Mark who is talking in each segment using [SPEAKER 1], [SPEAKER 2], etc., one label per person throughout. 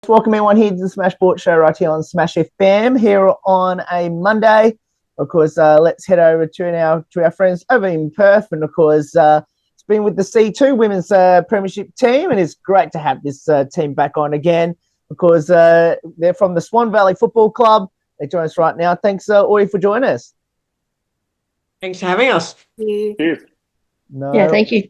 [SPEAKER 1] Welcome everyone here to the Smash Sports Show right here on Smash FM here on a Monday. Of course, let's head over to our friends over in Perth, and of course, it's been with the C2 Women's Premiership team, and it's great to have this team back on again. Of course, they're from the Swan Valley Football Club. They join us right now. Thanks, Ori, for joining us.
[SPEAKER 2] Thanks for having us.
[SPEAKER 3] Cheers.
[SPEAKER 4] Thank you.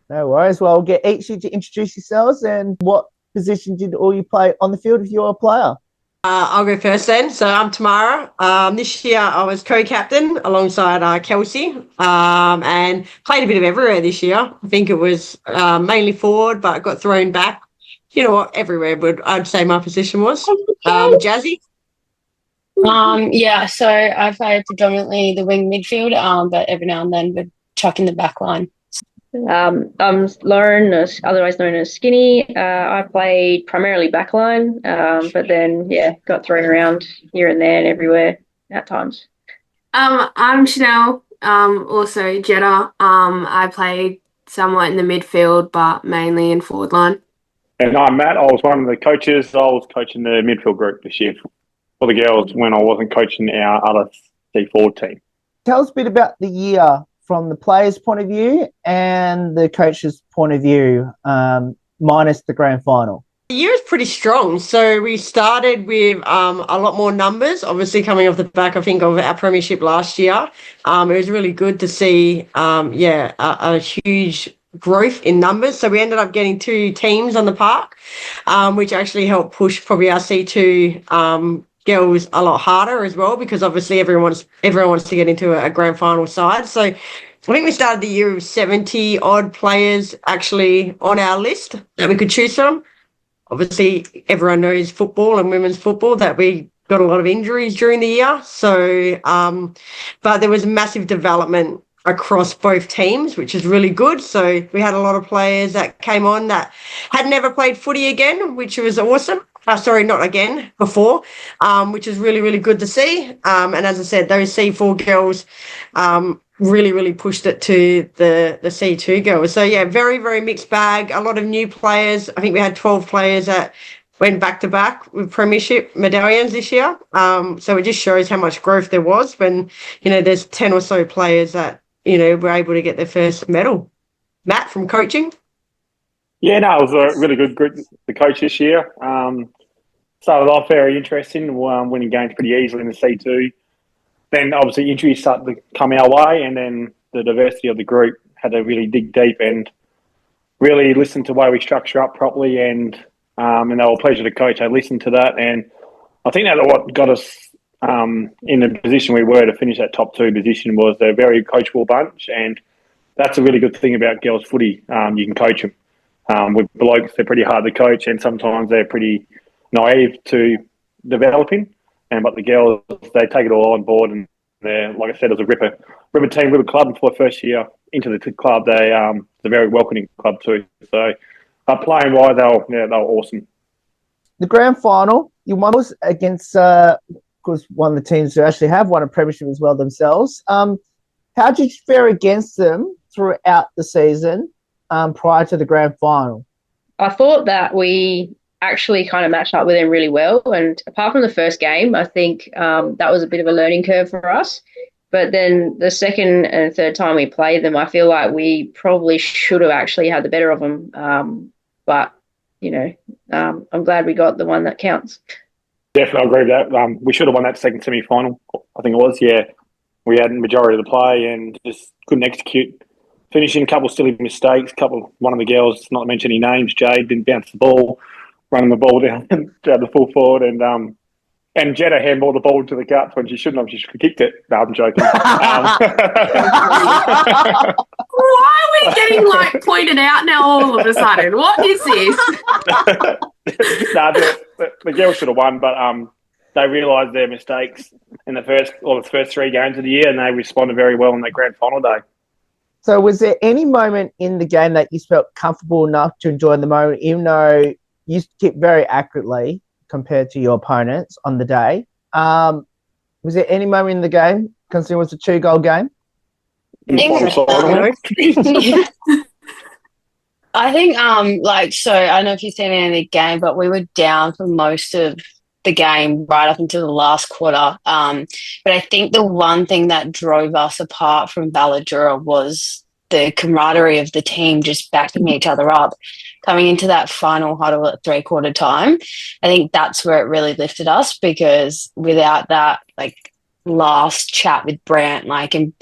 [SPEAKER 1] No worries. Well, I'll get each of you to introduce yourselves and what position did all you play on the field if you're a player?
[SPEAKER 2] I'll go first then. So I'm Tamara. This year I was co-captain alongside Kelsey and played a bit of everywhere this year. I think it was mainly forward, but I got thrown back. You know what? Everywhere, but I'd say my position was. Jazzy?
[SPEAKER 4] So I played predominantly the wing midfield, but every now and then would chuck in the back line.
[SPEAKER 3] I'm Lauren, otherwise known as Skinny. I played primarily backline, but then, got thrown around here and there and everywhere at times.
[SPEAKER 5] I'm Chanel, also Jetta. I played somewhat in the midfield, but mainly in forward line.
[SPEAKER 6] And I'm Matt. I was one of the coaches. I was coaching the midfield group this year for the girls when I wasn't coaching our other C4 team.
[SPEAKER 1] Tell us a bit about the year from the players' point of view and the coach's point of view, minus the grand final.
[SPEAKER 2] The year is pretty strong. So we started with a lot more numbers, obviously coming off the back, I think, of our premiership last year. It was really good to see, a huge growth in numbers. So we ended up getting 2 teams on the park, which actually helped push probably our C2 girls a lot harder as well, because obviously everyone wants to get into a grand final side. So I think we started the year with 70 odd players actually on our list that we could choose from. Obviously everyone knows football and women's football that we got a lot of injuries during the year. So, but there was massive development across both teams, which is really good. So we had a lot of players that came on that had never played footy again, which was awesome. Before, which is really, really good to see. And as I said, those C4 girls really, really pushed it to the C2 girls. So, very, very mixed bag. A lot of new players. I think we had 12 players that went back-to-back with Premiership medallions this year. So it just shows how much growth there was when, there's 10 or so players that, were able to get their first medal. Matt, from coaching?
[SPEAKER 6] Yeah, no, it was a really good group to coach this year. Started off very interesting, winning games pretty easily in the C2. Then obviously injuries started to come our way, and then the diversity of the group had to really dig deep and really listen to the way we structure up properly. And they were a pleasure to coach. I listened to that, and I think that's what got us in the position we were to finish that top 2 position. Was they're a very coachable bunch, and that's a really good thing about girls' footy. You can coach them. With blokes, they're pretty hard to coach, and sometimes they're pretty naive to developing. But the girls, they take it all on board, and they're, like I said, it was a ripper team, ripper club. And for the first year into the club, they're a very welcoming club too. So playing wise, they were awesome.
[SPEAKER 1] The grand final, you won was against, of course, one of the teams who actually have won a premiership as well themselves. How did you fare against them throughout the season prior to the grand final?
[SPEAKER 3] I thought that we actually kind of matched up with them really well. And apart from the first game, I think that was a bit of a learning curve for us. But then the second and third time we played them, I feel like we probably should have actually had the better of them. But, I'm glad we got the one that counts.
[SPEAKER 6] Definitely agree with that. We should have won that second semi-final, I think it was. Yeah, we had the majority of the play and just couldn't execute. Finishing a couple of silly mistakes. One of the girls, not to mention any names, Jade, didn't bounce the ball, running the ball down the full forward, and Jetta handballed the ball to the guts when she shouldn't have. She should have kicked it. No, I'm joking.
[SPEAKER 5] Why are we getting pointed out now all of a sudden? What is this?
[SPEAKER 6] The girls should have won, but they realised their mistakes in the first 3 games of the year, and they responded very well on that grand final day.
[SPEAKER 1] So was there any moment in the game that you felt comfortable enough to enjoy the moment, even though you kicked very accurately compared to your opponents on the day? Was there any moment in the game, considering it was a 2-goal game?
[SPEAKER 4] I think so I don't know if you've seen any of the game, but we were down for most of the game right up until the last quarter. But I think the one thing that drove us apart from Balladura was the camaraderie of the team just backing each other up. Coming into that final huddle at 3/4 time, I think that's where it really lifted us, because without that, like, last chat with Brant, and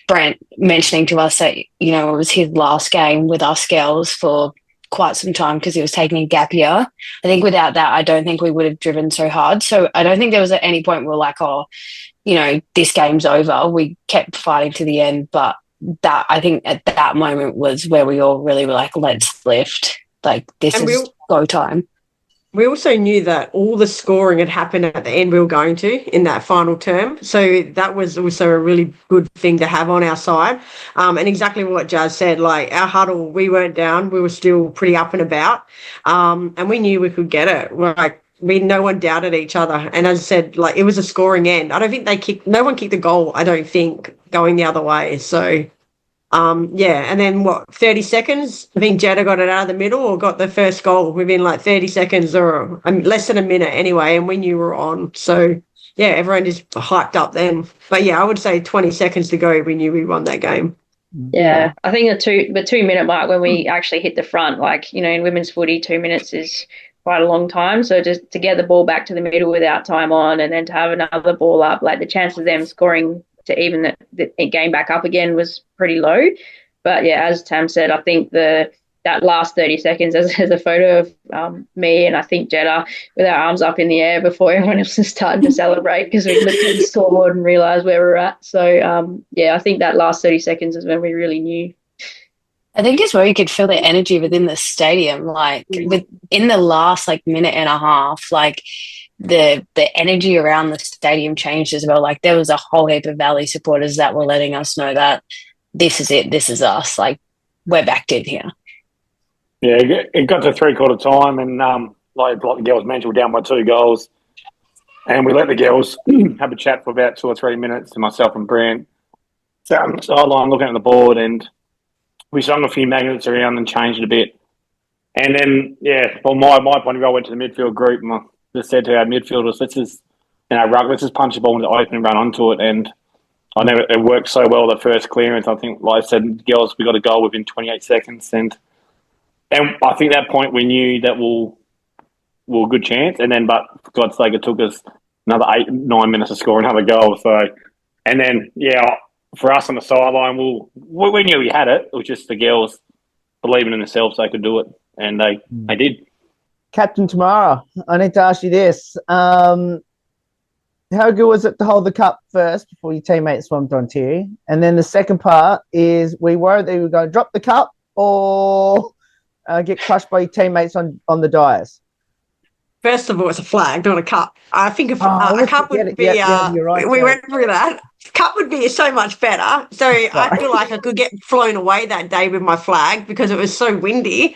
[SPEAKER 4] Brant mentioning to us that, it was his last game with us girls for quite some time because he was taking a gap year. I think without that, I don't think we would have driven so hard. So I don't think there was at any point we were like, oh, this game's over. We kept fighting to the end, but that, I think at that moment was where we all really were like, let's lift. Like, this is go time.
[SPEAKER 2] We also knew that all the scoring had happened at the end we were going to in that final term. So that was also a really good thing to have on our side. And exactly what Jazz said, like, our huddle, we weren't down. We were still pretty up and about. And we knew we could get it. No one doubted each other. And as I said, like, it was a scoring end. I don't think no one kicked a goal, I don't think, going the other way. So, and then 30 seconds, I think Jeddah got it out of the middle or got the first goal within like 30 seconds or less than a minute anyway, and we knew we were on. So, yeah, everyone just hyped up then. But, yeah, I would say 20 seconds to go, we knew we won that game.
[SPEAKER 3] Yeah, I think the 2 minute mark when we actually hit the front, in women's footy, 2 minutes is quite a long time. So just to get the ball back to the middle without time on, and then to have another ball up, like, the chances of them scoring to even the game back up again was pretty low. But yeah, as Tam said, I think that last 30 seconds, there's a photo of me and I think Jeddah with our arms up in the air before everyone else is starting to celebrate, because we looked at the scoreboard and realised where we're at. So I think that last 30 seconds is when we really knew.
[SPEAKER 4] I think it's where you could feel the energy within the stadium, in the last minute and a half, the energy around the stadium changed as well. Like, there was a whole heap of Valley supporters that were letting us know that this is it, this is us, like, we're backed in here.
[SPEAKER 6] Yeah, it got to 3/4 time, and like the girls mentioned, we're down by 2 goals, and we let the girls have a chat for about 2 or 3 minutes, to myself and Brant. So I'm sideline looking at the board, and we swung a few magnets around and changed it a bit. And then, my point of view, I went to the midfield group and I just said to our midfielders, let's just punch the ball into open and run onto it. And it worked so well, the first clearance. I think, like I said, girls, we got a goal within 28 seconds. And I think at that point we knew that we're a good chance. And then, but for God's sake, it took us another 8-9 minutes to score another goal. So, and then, for us on the sideline, we knew we had it. It was just the girls believing in themselves they could do it, and they did.
[SPEAKER 1] Captain Tamara, I need to ask you this. How good was it to hold the cup first before your teammates swamped onto you? And then the second part is, we worried that you were going to drop the cup or get crushed by your teammates on the dais?
[SPEAKER 2] First of all, it's a flag, not a cup. I think a cup would be.
[SPEAKER 1] You're right,
[SPEAKER 2] we went through that. Cup would be so much better. So I feel like I could get flown away that day with my flag because it was so windy.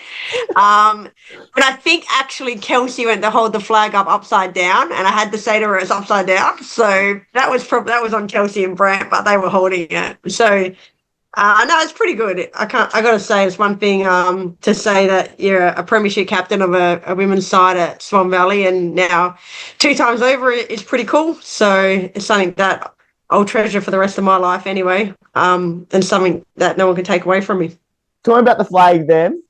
[SPEAKER 2] But I think actually Kelsey went to hold the flag up upside down, and I had to say to her it's upside down. So that was on Kelsey and Brant, but they were holding it. So. No, it's pretty good. I got to say, it's one thing to say that you're a Premiership captain of a women's side at Swan Valley, and now 2 times over is pretty cool. So it's something that I'll treasure for the rest of my life anyway, and something that no one can take away from me.
[SPEAKER 1] Talking about the flag then,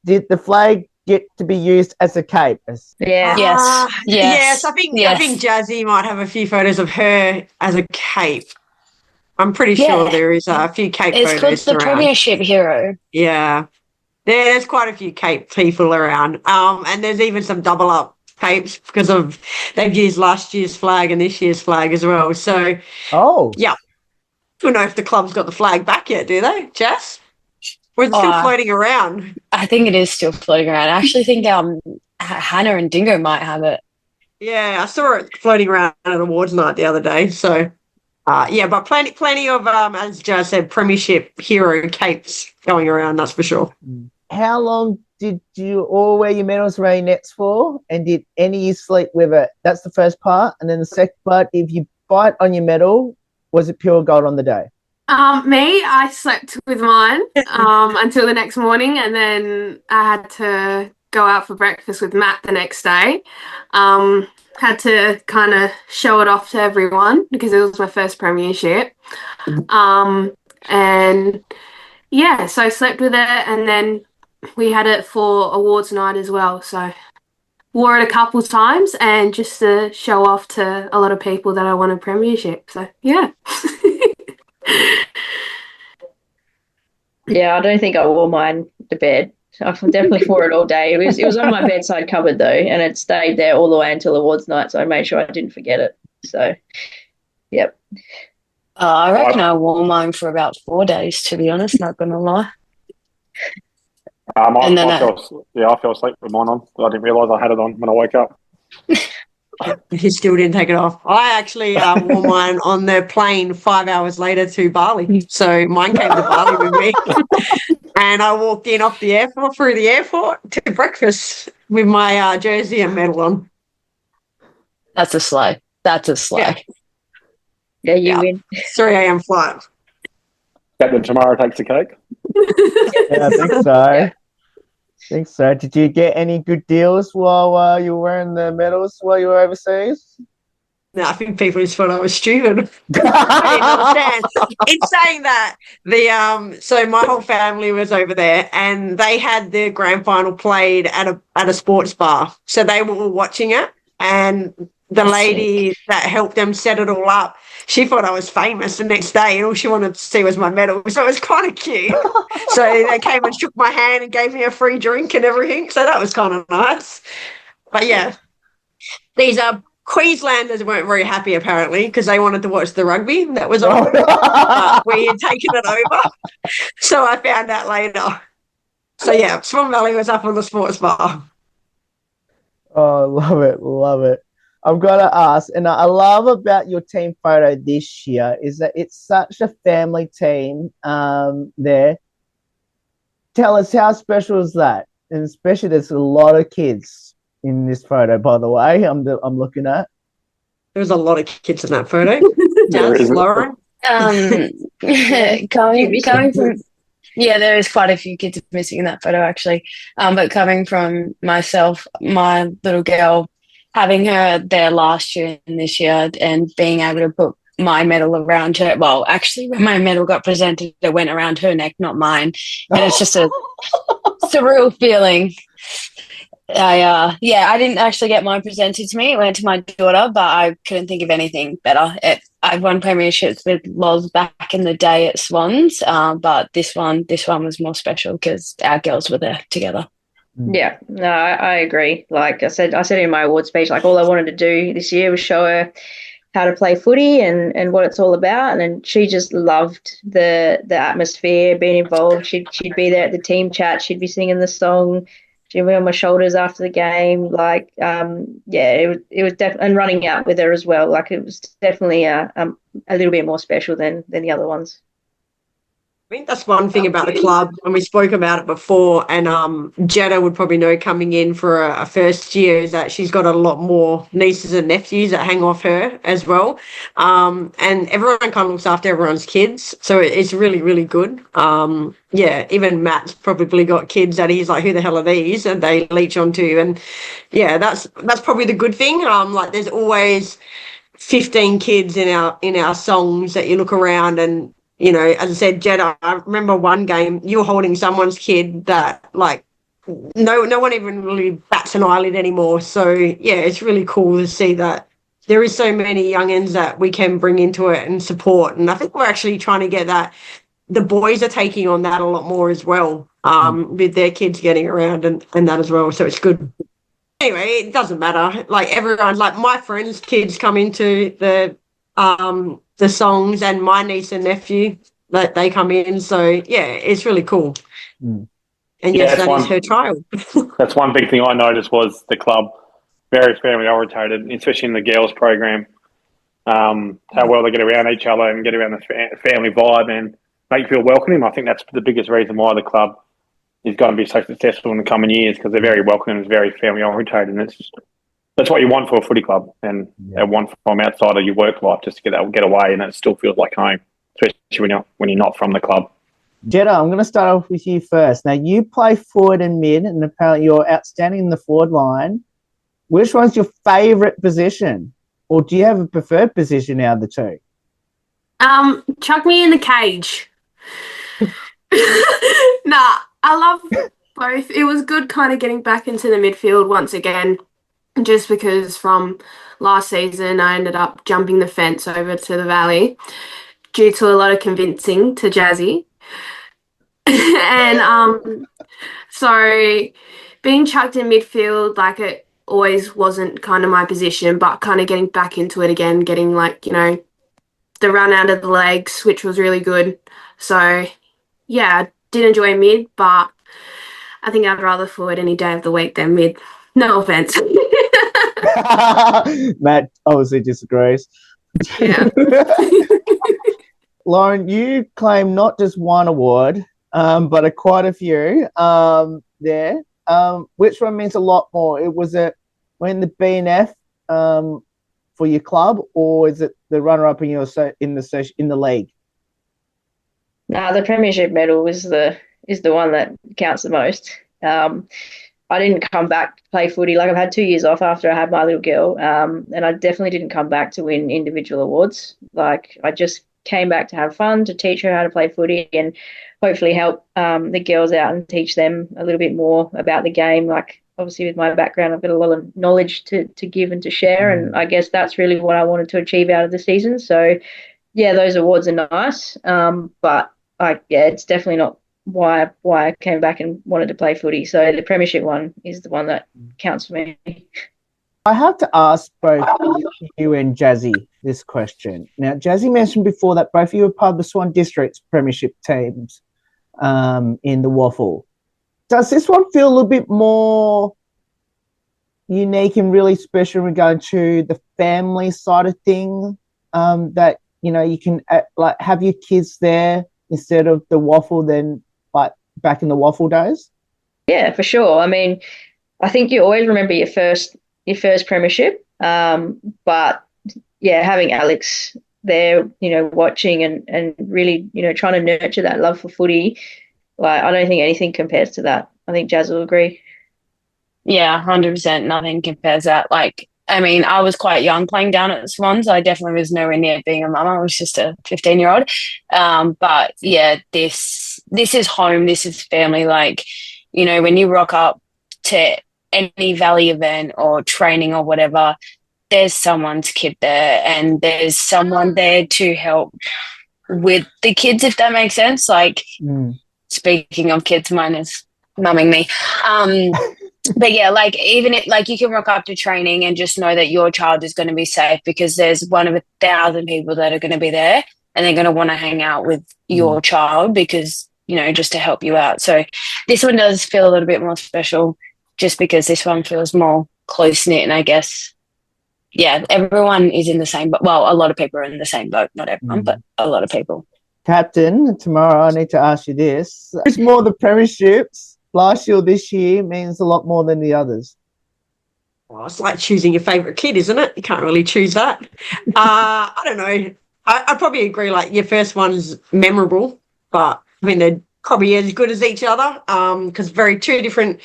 [SPEAKER 1] did the flag get to be used as a cape?
[SPEAKER 3] Yeah.
[SPEAKER 2] Yes. I think Jazzy might have a few photos of her as a cape. I'm pretty sure there is a few cape photos around.
[SPEAKER 4] It's called the Premiership hero.
[SPEAKER 2] Yeah. There's quite a few cape people around. And there's even some double up capes because they've used last year's flag and this year's flag as well. So, yeah. I don't know if the club's got the flag back yet, do they, Jess? Or is it still floating around?
[SPEAKER 4] I think it is still floating around. I actually think Hannah and Dingo might have it.
[SPEAKER 2] Yeah, I saw it floating around at awards night the other day, so... but plenty of, as Jazz said, Premiership hero capes going around, that's for sure.
[SPEAKER 1] How long did you all wear your medals around your nets for? And did any of you sleep with it? That's the first part. And then the second part, if you bite on your medal, was it pure gold on the day?
[SPEAKER 5] Me, I slept with mine until the next morning, and then I had to go out for breakfast with Matt the next day. Had to kind of show it off to everyone because it was my first premiership. And yeah, so I slept with it, and then we had it for awards night as well. So wore it a couple times, and just to show off to a lot of people that I won a premiership. So yeah.
[SPEAKER 3] Yeah, I don't think I wore mine to bed. I definitely wore it all day. It was on my bedside cupboard though, and it stayed there all the way until awards night. So I made sure I didn't forget it. So, yep.
[SPEAKER 4] I reckon I wore mine for about 4 days, to be honest, not going to lie.
[SPEAKER 6] I fell asleep with mine on. I didn't realise I had it on when I woke up.
[SPEAKER 2] He still didn't take it off. I actually wore mine on the plane 5 hours later to Bali. So mine came to Bali with me. And I walked in off the airport, through the airport to breakfast with my jersey and medal on.
[SPEAKER 4] That's a slay.
[SPEAKER 3] Yeah, you win.
[SPEAKER 2] 3 a.m. flight.
[SPEAKER 6] Captain tomorrow takes the cake.
[SPEAKER 1] Yeah, I think so. Think so. Did you get any good deals while you were wearing the medals while you were overseas?
[SPEAKER 2] No, I think people just thought I was stupid. I didn't understand. In saying that, so my whole family was over there, and they had the grand final played at a sports bar. So they were all watching it, and the lady that helped them set it all up, she thought I was famous the next day, and all she wanted to see was my medal. So it was kind of cute. So they came and shook my hand and gave me a free drink and everything. So that was kind of nice. But yeah, these Queenslanders weren't very happy apparently because they wanted to watch the rugby that was on. But we had taken it over. So I found out later. So yeah, Swan Valley was up on the sports bar.
[SPEAKER 1] Oh, love it. I've got to ask, and I love about your team photo this year is that it's such a family team there. Tell us, how special is that? And especially there's a lot of kids in this photo, by the way, I'm looking at.
[SPEAKER 2] There was a lot of kids in that photo. Daz, Lauren?
[SPEAKER 4] Coming from... Yeah, there is quite a few kids missing in that photo, actually. But coming from myself, my little girl, having her there last year and this year and being able to put my medal around her. Well, actually, when my medal got presented, it went around her neck, not mine. And it's just a surreal feeling. I didn't actually get mine presented to me. It went to my daughter, but I couldn't think of anything better. I've won premierships with Loz back in the day at Swans, but this one was more special because our girls were there together.
[SPEAKER 3] Yeah, no, I agree. Like I said in my award speech, like all I wanted to do this year was show her how to play footy and what it's all about. And then she just loved the atmosphere, being involved. She'd be there at the team chat. She'd be singing the song. She'd be on my shoulders after the game. Like, it was definitely, and running out with her as well. Like it was definitely a little bit more special than the other ones.
[SPEAKER 2] I think that's one thing about the club, and we spoke about it before, and Jetta would probably know coming in for a first year is that she's got a lot more nieces and nephews that hang off her as well. And everyone kind of looks after everyone's kids, so it's really, really good. Even Matt's probably got kids that he's like, who the hell are these? And they leech onto, and yeah, that's probably the good thing. Like there's always 15 kids in our songs that you look around and, you know, as I said, Jetta, I remember one game you were holding someone's kid that, like, no one even really bats an eyelid anymore. So, yeah, it's really cool to see that there is so many youngins that we can bring into it and support. And I think we're actually trying to get that. The boys are taking on that a lot more as well, with their kids getting around and that as well. So it's good. Anyway, it doesn't matter. Like, everyone, like my friends' kids come into the songs, and my niece and nephew that they come in. So yeah, it's really cool. And yes, that is her child.
[SPEAKER 6] That's one big thing I noticed was the club very family orientated, especially in the girls program. How well they get around each other and get around the family vibe and make you feel welcoming. I think that's the biggest reason why the club is going to be so successful in the coming years, because they're very welcoming and it's very family orientated, and that's what you want for a footy club, and want from outside of your work life, just to get away and it still feels like home. especially when you're not from the club.
[SPEAKER 1] Jetta, I'm going to start off with you first. Now, you play forward and mid, and apparently you're outstanding in the forward line. Which one's your favourite position? Or do you have a preferred position out of the two?
[SPEAKER 5] Chuck me in the cage. Nah, I love both. It was good kind of getting back into the midfield once again, just because from last season I ended up jumping the fence over to the Valley due to a lot of convincing to Jazzy. And so being chucked in midfield, like, it always wasn't kind of my position, but kind of getting back into it again, getting, like, the run out of the legs, which was really good. So yeah, I did enjoy mid, but I think I'd rather forward any day of the week than mid. No offense.
[SPEAKER 1] Matt obviously disagrees.
[SPEAKER 5] Yeah.
[SPEAKER 1] Lauren, you claim not just one award, but quite a few there. Which one means a lot more? Was it win the BNF for your club, or is it the runner-up in the league?
[SPEAKER 3] No, the Premiership medal is the one that counts the most. I didn't come back to play footy. Like, I've had 2 years off after I had my little girl, and I definitely didn't come back to win individual awards. Like, I just came back to have fun, to teach her how to play footy, and hopefully help the girls out and teach them a little bit more about the game. Like, obviously with my background, I've got a lot of knowledge to give and to share, and I guess that's really what I wanted to achieve out of the season. So yeah, those awards are nice, but it's definitely not why I came back and wanted to play footy. So the Premiership one is the one that counts for me.
[SPEAKER 1] I have to ask both you and Jazzy this question. Now, Jazzy mentioned before that both of you are part of the Swan District's Premiership teams in the Waffle. Does this one feel a little bit more unique and really special in regard to the family side of things, that, you can have your kids there instead of the Waffle than like back in the Waffle days?
[SPEAKER 3] Yeah, for sure. I mean, I think you always remember your first Premiership, but yeah, having Alex there, watching and really, trying to nurture that love for footy, like, I don't think anything compares to that. I think Jazz will agree.
[SPEAKER 4] Yeah, 100%. Nothing compares that. Like, I mean, I was quite young playing down at the Swans. I definitely was nowhere near being a mum. I was just a 15-year-old. But yeah, this is home. This is family. Like, when you rock up to any Valley event or training or whatever, there's someone's kid there, and there's someone there to help with the kids, if that makes sense. Like, speaking of kids, mine is mumming me. But yeah, like, even you can rock up to training and just know that your child is going to be safe, because there's one of 1,000 people that are going to be there, and they're going to want to hang out with your child because, just to help you out. So this one does feel a little bit more special, just because this one feels more close-knit, and I guess, yeah, everyone is in the same boat. Well, a lot of people are in the same boat. Not everyone, but a lot of people.
[SPEAKER 1] Captain, tomorrow I need to ask you this. Which more the Premierships last year or this year means a lot more than the others?
[SPEAKER 2] Well, it's like choosing your favourite kid, isn't it? You can't really choose that. I don't know. I'd probably agree, like, your first one's memorable, but I mean, they're probably as good as each other, because two different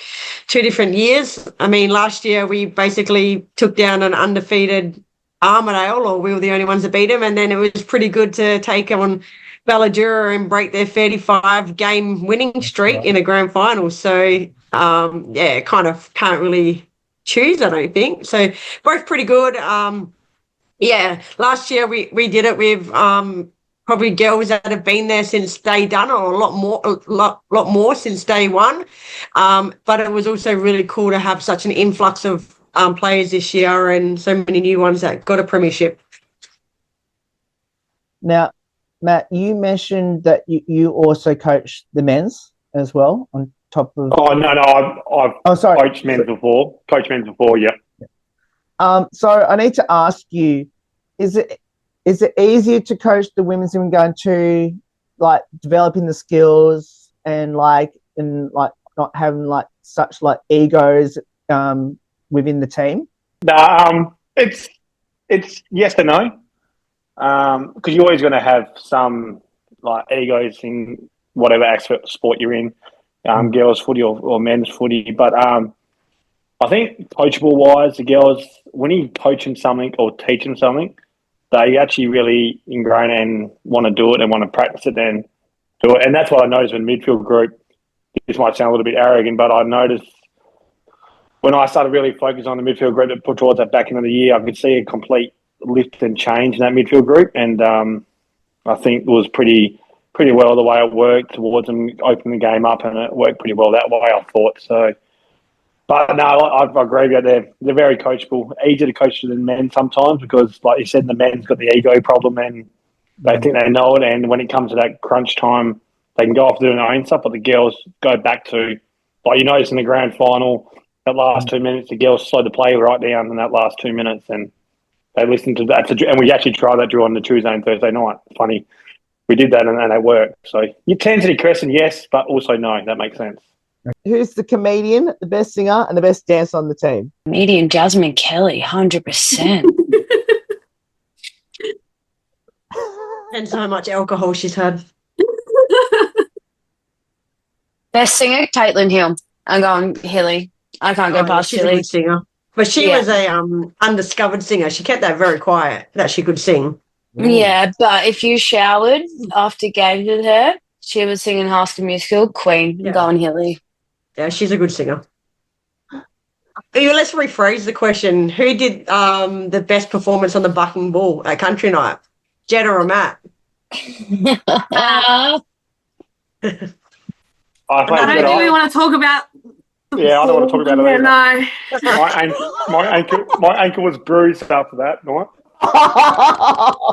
[SPEAKER 2] years. I mean, last year we basically took down an undefeated Armidale, or we were the only ones that beat them, and then it was pretty good to take on Balladura and break their 35-game winning streak in a grand final. So, kind of can't really choose, I don't think. So both pretty good. Last year we did it with probably girls that have been there since day done, or a lot more since day one. But it was also really cool to have such an influx of players this year, and so many new ones that got a premiership.
[SPEAKER 1] Now, Matt, you mentioned that you also coach the men's as well on top of...
[SPEAKER 6] Oh, no, I've coached men's before. Coached men's before, yeah.
[SPEAKER 1] So I need to ask you, is it easier to coach the women's in regard to, like, developing the skills and not having like such like egos within the team?
[SPEAKER 6] It's yes and no. because you're always going to have some like egos in whatever aspect sport you're in, girls' footy or men's footy. But I think coachable wise, the girls, when you coach them something or teach them something, they actually really ingrain and want to do it and want to practice it and do it. And that's what I noticed in midfield group. This might sound a little bit arrogant, but I noticed when I started really focusing on the midfield group that put towards that back end of the year, I could see a complete lift and change in that midfield group. And I think it was pretty well the way it worked towards them opening the game up, and it worked pretty well that way, I thought. So, but no, I agree with you. They're very coachable, easier to coach than men sometimes because, like you said, the men's got the ego problem and they think they know it. And when it comes to that crunch time, they can go off doing their own stuff. But the girls go back to, like you notice in the grand final, that last 2 minutes, the girls slowed the play right down in that last 2 minutes, and they listened to that. And we actually tried that drill on the Tuesday and Thursday night. Funny. We did that and it worked. So you tend to question yes, but also no. That makes sense.
[SPEAKER 1] Who's the comedian, the best singer, and the best dancer on the team?
[SPEAKER 4] Comedian Jasmine Kelly, 100%.
[SPEAKER 2] And so much alcohol she's had.
[SPEAKER 4] Best singer, Caitlin Hill. I'm going Hilly. I can't go past
[SPEAKER 2] she's
[SPEAKER 4] Hilly.
[SPEAKER 2] a good singer. But she was a undiscovered singer. She kept that very quiet, that she could sing.
[SPEAKER 4] Yeah, but if you showered after games with her, she was singing High School Musical, Queen, going Hilly.
[SPEAKER 2] Yeah, she's a good singer. Let's rephrase the question. Who did the best performance on the bucking ball at Country Night? Jetta or Matt?
[SPEAKER 6] I
[SPEAKER 5] don't think we want to talk about.
[SPEAKER 6] Yeah, I don't want to talk about it either.
[SPEAKER 5] No.
[SPEAKER 6] My ankle was bruised after that. No?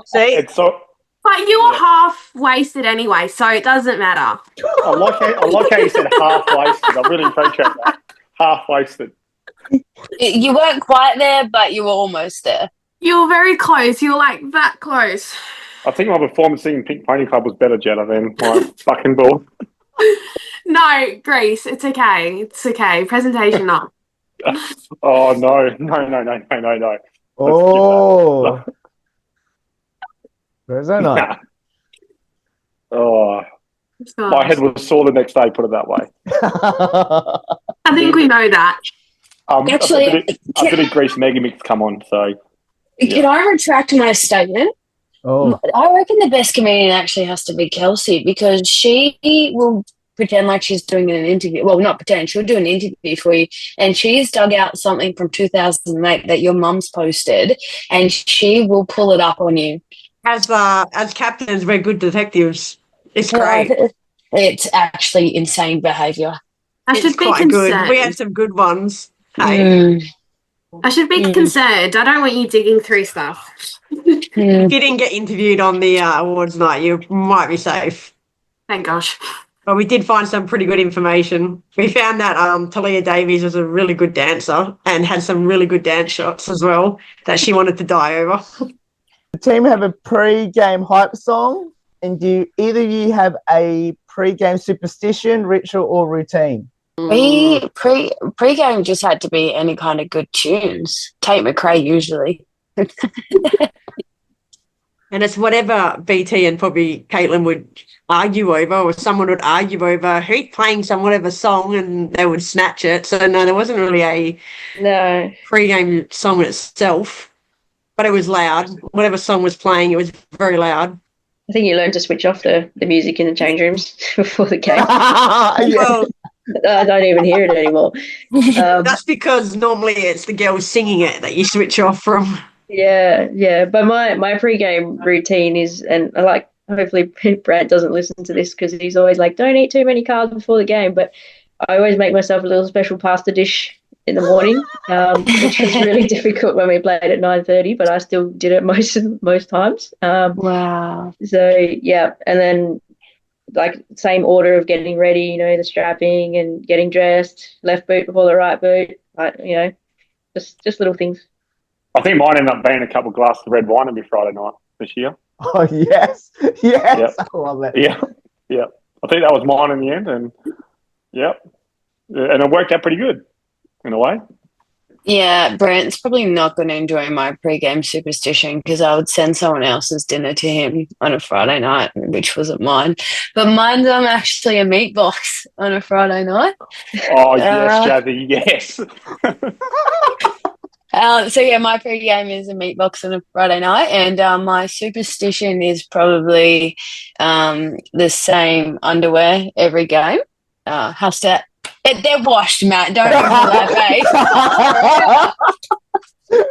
[SPEAKER 2] See?
[SPEAKER 5] But you were half wasted anyway, so it doesn't matter.
[SPEAKER 6] I like how you said half wasted. I really appreciate that. Half wasted.
[SPEAKER 4] You weren't quite there, but you were almost there.
[SPEAKER 5] You were very close. You were like that close.
[SPEAKER 6] I think my performance in Pink Pony Club was better, Jetta, than my fucking ball.
[SPEAKER 5] No, Grace, it's okay. It's okay. Presentation up.
[SPEAKER 6] Oh, no.
[SPEAKER 1] Oh. Where's that not?
[SPEAKER 6] Oh. My head was sore the next day, put it that way.
[SPEAKER 5] I think we know that.
[SPEAKER 4] Actually,
[SPEAKER 6] a bit of Grease Mega Mix come on, so.
[SPEAKER 4] Can I retract my statement?
[SPEAKER 1] Oh.
[SPEAKER 4] I reckon the best comedian actually has to be Kelsey because she will pretend like she's doing an interview. Well, not pretend. She'll do an interview for you. And she's dug out something from 2008 that your mum's posted and she will pull it up on you.
[SPEAKER 2] As captains, we're good detectives. It's great.
[SPEAKER 4] It's actually insane behaviour.
[SPEAKER 5] I should be
[SPEAKER 2] quite
[SPEAKER 5] concerned.
[SPEAKER 2] good. We have some good ones. Hey.
[SPEAKER 5] I should be concerned. I don't want you digging through stuff.
[SPEAKER 2] If you didn't get interviewed on the awards night, you might be safe.
[SPEAKER 5] Thank gosh.
[SPEAKER 2] But we did find some pretty good information. We found that Talia Davies was a really good dancer and had some really good dance shots as well that she wanted to die over.
[SPEAKER 1] The team have a pre-game hype song, and do either of you have a pre-game superstition, ritual, or routine?
[SPEAKER 4] Pre-game just had to be any kind of good tunes. Tate McRae usually.
[SPEAKER 2] And it's whatever BT and probably Caitlin would argue over, or someone would argue over who's playing some whatever song and they would snatch it. So, no, there wasn't really a pre-game song itself, but it was loud. Whatever song was playing, it was very loud.
[SPEAKER 3] I think you learned to switch off the music in the change rooms before the game.
[SPEAKER 2] Well,
[SPEAKER 3] I don't even hear it anymore.
[SPEAKER 2] That's because normally it's the girls singing it that you switch off from.
[SPEAKER 3] Yeah. But my pre-game routine is, and I like, hopefully Brad doesn't listen to this because he's always like, don't eat too many carbs before the game. But I always make myself a little special pasta dish in the morning, which was really difficult when we played at 9:30, but I still did it most times.
[SPEAKER 4] Wow.
[SPEAKER 3] So, yeah, and then like same order of getting ready, the strapping and getting dressed, left boot before the right boot, just little things.
[SPEAKER 6] I think mine ended up being a couple of glasses of red wine every Friday night this year.
[SPEAKER 1] Oh, yes. Yep. I love it.
[SPEAKER 6] Yeah. I think that was mine in the end, and and it worked out pretty good in a way.
[SPEAKER 4] Yeah, Brent's probably not going to enjoy my pre-game superstition because I would send someone else's dinner to him on a Friday night, which wasn't mine. But mine's actually a meat box on a Friday night.
[SPEAKER 6] Oh, yes, Jazzy, yes.
[SPEAKER 4] So yeah, my pre-game is a meat box on a Friday night, and my superstition is probably the same underwear every game. Has to. They're washed, Matt. Don't open that face.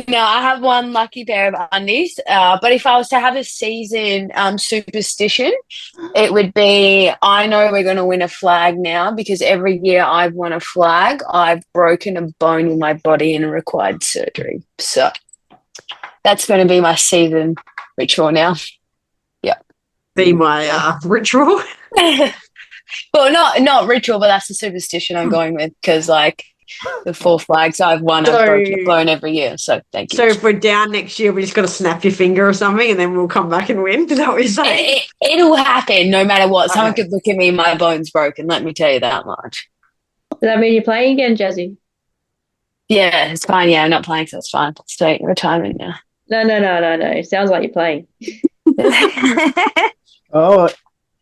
[SPEAKER 4] No, I have one lucky pair of undies. But if I was to have a season superstition, it would be I know we're going to win a flag now because every year I've won a flag, I've broken a bone in my body and required surgery. So that's going to be my season ritual now. Yeah.
[SPEAKER 2] Be my ritual.
[SPEAKER 4] Well, not ritual, but that's the superstition I'm going with because, like, the 4 flags I've won, I've broken a bone every year. So thank you.
[SPEAKER 2] So if we're down next year, we just got to snap your finger or something, and then we'll come back and win. Is that what you're saying?
[SPEAKER 4] It'll happen no matter what. Someone could look at me, my bone's broken. Let me tell you that much.
[SPEAKER 3] Does that mean you're playing again, Jazzy?
[SPEAKER 4] Yeah, it's fine. Yeah, I'm not playing, so it's fine. Straight retirement now.
[SPEAKER 3] No. It sounds like you're playing.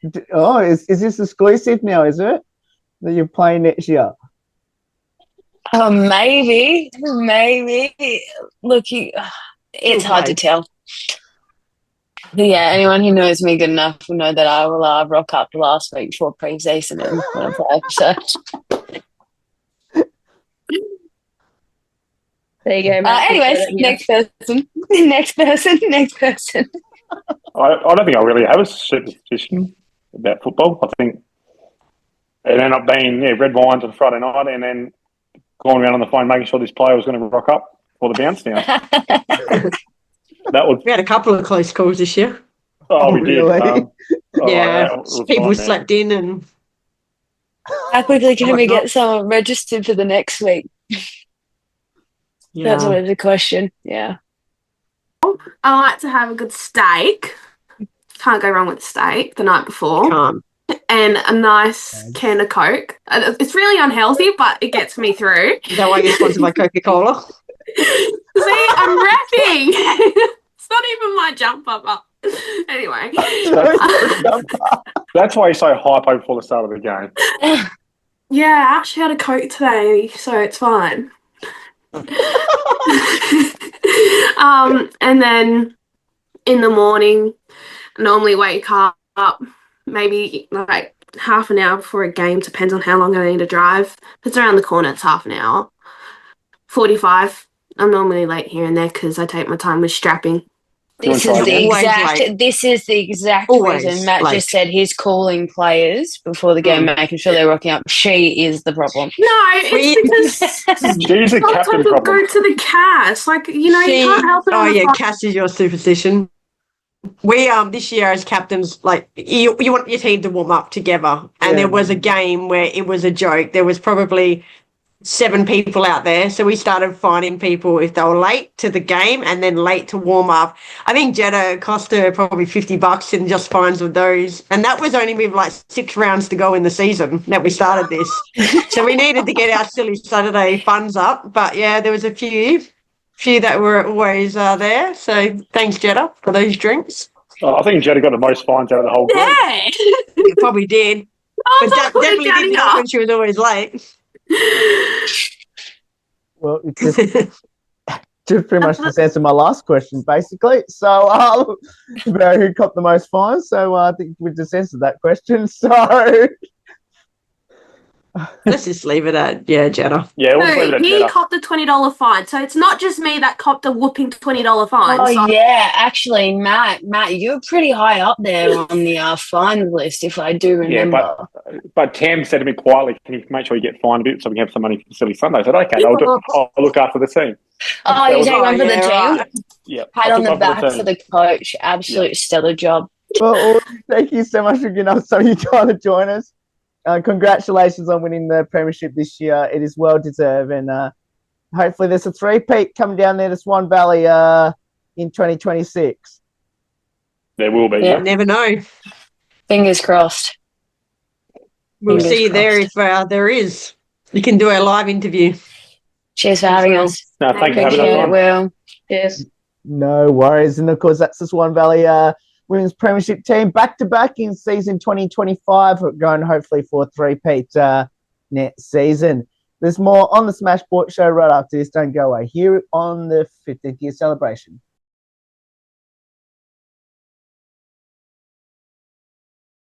[SPEAKER 1] Is this exclusive now, is it? That you're playing next year?
[SPEAKER 4] Oh, maybe. Look, it's hard to tell. But yeah, anyone who knows me good enough will know that I will rock up last week before pre-season and when I play. So.
[SPEAKER 3] There you go, Matt.
[SPEAKER 4] Anyways, next person.
[SPEAKER 6] I don't think I really have a superstition about football. I think it ended up being red wines on Friday night and then going around on the phone making sure this player was going to rock up for the bounce now.
[SPEAKER 2] We had a couple of close calls this year.
[SPEAKER 6] Oh, we
[SPEAKER 1] really?
[SPEAKER 6] did.
[SPEAKER 2] People slept in and...
[SPEAKER 4] How quickly can we get someone registered for the next week? That's always a question. Yeah.
[SPEAKER 5] I like to have a good steak. Can't go wrong with steak the night before.
[SPEAKER 2] Can't.
[SPEAKER 5] And a nice can of Coke. It's really unhealthy, but it gets me through.
[SPEAKER 2] Is that why you're sponsored by Coca-Cola?
[SPEAKER 5] See, I'm rapping. It's not even my jumper, but anyway.
[SPEAKER 6] That's why you're so hype before the start of the game.
[SPEAKER 5] Yeah, I actually had a Coke today, so it's fine. And then in the morning, I normally wake up maybe like half an hour before a game, depends on how long I need to drive. If it's around the corner, it's half an hour. 45. I'm normally late here and there because I take my time with strapping.
[SPEAKER 4] This is the exact reason Matt just said he's calling players before the game, making sure they're rocking up. She is the problem.
[SPEAKER 5] No, it's because
[SPEAKER 6] she's a captain problem.
[SPEAKER 5] Go to the cast. Like, you can't help it.
[SPEAKER 2] Oh, yeah, cast is your superstition. We this year as captains, like you want your team to warm up together, and there was a game where it was a joke. There was probably 7 people out there, so we started finding people if they were late to the game and then late to warm up. I think Jetta cost her probably $50 in just fines of those, and that was only with like 6 rounds to go in the season that we started this. So we needed to get our silly Saturday funds up, but yeah, there was a few that were always there. So thanks, Jetta, for those drinks.
[SPEAKER 6] I think Jetta got the most fines out of the whole group.
[SPEAKER 5] Yeah,
[SPEAKER 2] it probably did. But definitely didn't help when she was always late.
[SPEAKER 1] Well, it just pretty much just answered my last question, basically. So, about who copped the most fines? So, I think we just answered that question. So,
[SPEAKER 2] let's just leave it at Jetta.
[SPEAKER 6] Yeah, we'll leave it at
[SPEAKER 5] he
[SPEAKER 6] Jetta.
[SPEAKER 5] copped the $20 fine, so it's not just me that copped a whooping $20 fine.
[SPEAKER 4] Oh yeah, actually, Matt, you're pretty high up there on the fine list, if I do remember.
[SPEAKER 6] Yeah, but Tam said to me quietly, "Can you make sure you get fined a bit so we can have some money for Silly Sunday?" I said, "Okay, I'll look after the team."
[SPEAKER 4] Oh, you take one for the team?
[SPEAKER 6] Right. Yeah.
[SPEAKER 4] Pat on the back for the coach. Absolute stellar job.
[SPEAKER 1] Well, thank you so much for giving us some of your time to join us. Congratulations on winning the Premiership this year. It is well deserved, and hopefully there's a 3-peat coming down there to Swan Valley in 2026.
[SPEAKER 6] There will be.
[SPEAKER 2] Yeah. Never know.
[SPEAKER 4] Fingers crossed.
[SPEAKER 2] We'll see you there if there is. You can do a live interview.
[SPEAKER 4] Cheers for having us.
[SPEAKER 6] No, thanks for having
[SPEAKER 4] Appreciate
[SPEAKER 6] us
[SPEAKER 4] it,
[SPEAKER 6] on.
[SPEAKER 4] Will.
[SPEAKER 3] Yes.
[SPEAKER 1] No worries. And of course, that's the Swan Valley Women's Premiership team back-to-back in season 2025, going hopefully for a three-peat next season. There's more on the Smash Sports Show right after this. Don't go away. Here on the 50th year celebration.